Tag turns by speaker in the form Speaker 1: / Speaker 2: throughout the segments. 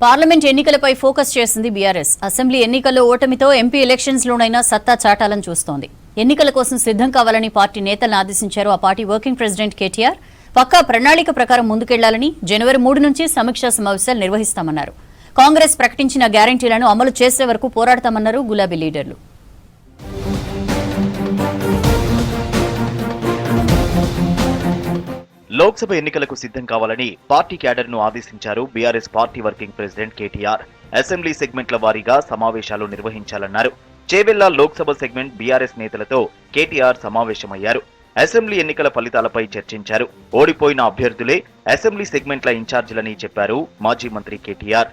Speaker 1: Parliament ఎన్నికలపై focus చేసింది BRS. Assembly ఎన్నికల్లో ఓటమితో ఎంపీ ఎలక్షన్స్లోనైనా సత్తా చాటాలని చూస్తోంది. ఎన్నికల కోసం సిద్ధం కావాలని పార్టీ నేతలను ఆదేశించారు ఆ పార్టీ వర్కింగ్ ప్రెసిడెంట్ కేటీఆర్. పక్కా ప్రణాళిక ప్రకారం ముందుకెళ్లాలని జనవరి 3 నుంచి సమీక్షా సమావేశాలు నిర్వహిస్తామన్నారు. కాంగ్రెస్ ప్రకటించిన గ్యారంటీలను అమలు చేసే వరకు పోరాడతామన్నారు గులాబీ లీడర్లు.
Speaker 2: లోక్సభ ఎన్నికలకు సిద్ధం కావాలని పార్టీ క్యాడర్ను ఆదేశించారు BRS party working president KTR. Assembly సెగ్మెంట్ల వారీగా సమావేశాలు నిర్వహించాలన్నారు. చేవెళ్ల లోక్సభ సెగ్మెంట్ బీఆర్ఎస్ నేతలతో కేటీఆర్ సమావేశమయ్యారు. అసెంబ్లీ ఎన్నికల ఫలితాలపై చర్చించారు. ఓడిపోయిన అభ్యర్థులే అసెంబ్లీ సెగ్మెంట్ల ఇన్ఛార్జీలని చెప్పారు మాజీ మంత్రి కేటీఆర్.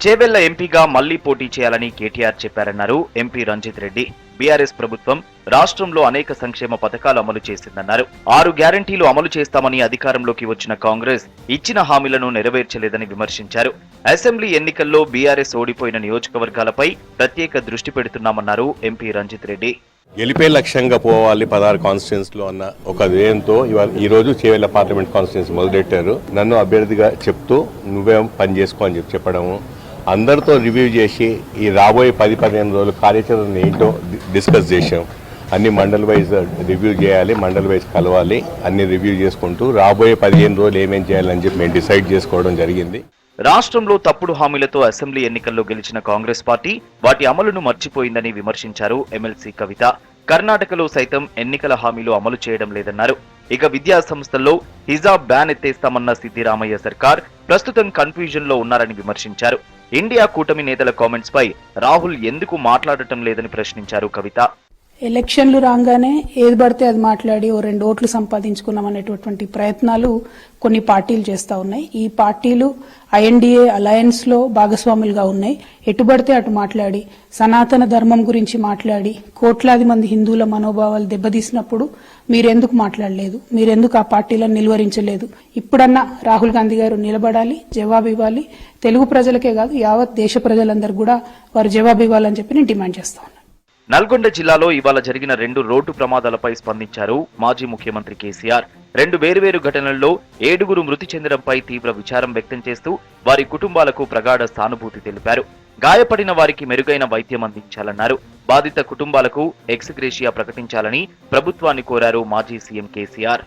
Speaker 2: చేవెళ్ల ఎంపీగా మళ్లీ పోటీ చేయాలని కేటీఆర్ చెప్పారన్నారు ఎంపీ రంజిత్ రెడ్డి. బీఆర్ఎస్ ప్రభుత్వం రాష్ట్రంలో అనేక సంక్షేమ పథకాలు అమలు చేసిందన్నారు. 6 గ్యారంటీలు అమలు చేస్తామని అధికారంలోకి వచ్చిన కాంగ్రెస్ ఇచ్చిన హామీలను నెరవేర్చలేదని విమర్శించారు. అసెంబ్లీ ఎన్నికల్లో బీఆర్ఎస్ ఓడిపోయిన నియోజకవర్గాలపై ప్రత్యేక దృష్టి పెడుతున్నామన్నారు ఎంపీ రంజిత్ రెడ్డి.
Speaker 3: గెలిపే లక్ష్యంగా పోవాలి 16 కాన్స్టిట్యూన్స్ లో అన్న ఒక ధ్యేయంతో ఈ రోజు చేవెళ్ల పార్లమెంట్ కాన్స్టిట్యూన్స్ మొదలెట్టారు. నన్ను అభ్యర్థిగా చెప్తూ నువ్వేం పని చేసుకో అని చెప్పడము, అందరితో రివ్యూ చేసి ఈ రాబోయే 10-15 రోజులు కార్యాచరణ ఏంటో డిస్కస్ చేశాం. అన్ని మండల్ వైజ్ రివ్యూ చేయాలి, మండల్ వైజ్ కలవాలి, అన్ని రివ్యూ చేసుకుంటూ రాబోయే 15 రోజులు ఏమేం చేయాలని చెప్పి మేము డిసైడ్ చేసుకోవడం జరిగింది.
Speaker 2: రాష్ట్రంలో తప్పుడు హామీలతో అసెంబ్లీ ఎన్నికల్లో గెలిచిన కాంగ్రెస్ పార్టీ వాటి అమలును మర్చిపోయిందని విమర్శించారు ఎమ్మెల్సీ కవిత. కర్ణాటకలో సైతం ఎన్నికల హామీలు అమలు చేయడం లేదన్నారు. ఇక విద్యా సంస్థల్లో హిజాబ్ బ్యాన్ ఎత్తేస్తామన్న సిద్దిరామయ్య సర్కార్ ప్రస్తుతం కన్ఫ్యూజన్ లో ఉన్నారని విమర్శించారు. ఇండియా కూటమి నేతల కామెంట్స్ పై రాహుల్ ఎందుకు మాట్లాడటం లేదని ప్రశ్నించారు కవిత.
Speaker 4: ఎలక్షన్లు రాగానే ఏది పడితే అది మాట్లాడి 2 ఓట్లు సంపాదించుకున్నాం అనేటటువంటి ప్రయత్నాలు కొన్ని పార్టీలు చేస్తా ఉన్నాయి. ఈ పార్టీలు ఐఎన్డీఏ అలయన్స్ లో భాగస్వాములుగా ఉన్నాయి. ఎటుబడితే అటు మాట్లాడి సనాతన ధర్మం గురించి మాట్లాడి కోట్లాది మంది హిందువుల మనోభావాలు దెబ్బతీసినప్పుడు మీరెందుకు మాట్లాడలేదు, మీరెందుకు ఆ పార్టీలను నిలువరించలేదు? ఇప్పుడన్నా రాహుల్ గాంధీ గారు నిలబడాలి, జవాబు ఇవ్వాలి. తెలుగు ప్రజలకే కాదు యావత్ దేశ ప్రజలందరూ కూడా వారు జవాబు ఇవ్వాలని చెప్పి నేను డిమాండ్ చేస్తా ఉన్నాను.
Speaker 2: నల్గొండ జిల్లాలో ఇవాళ జరిగిన 2 రోడ్డు ప్రమాదాలపై స్పందించారు మాజీ ముఖ్యమంత్రి కేసీఆర్. 2 వేర్వేరు ఘటనల్లో 7 మృతి చెందడంపై తీవ్ర విచారం వ్యక్తం చేస్తూ వారి కుటుంబాలకు ప్రగాఢ సానుభూతి తెలిపారు. గాయపడిన వారికి మెరుగైన వైద్యం అందించాలన్నారు. బాధిత కుటుంబాలకు ఎక్స్ గ్రేషియా ప్రకటించాలని ప్రభుత్వాన్ని కోరారు మాజీ సీఎం కేసీఆర్.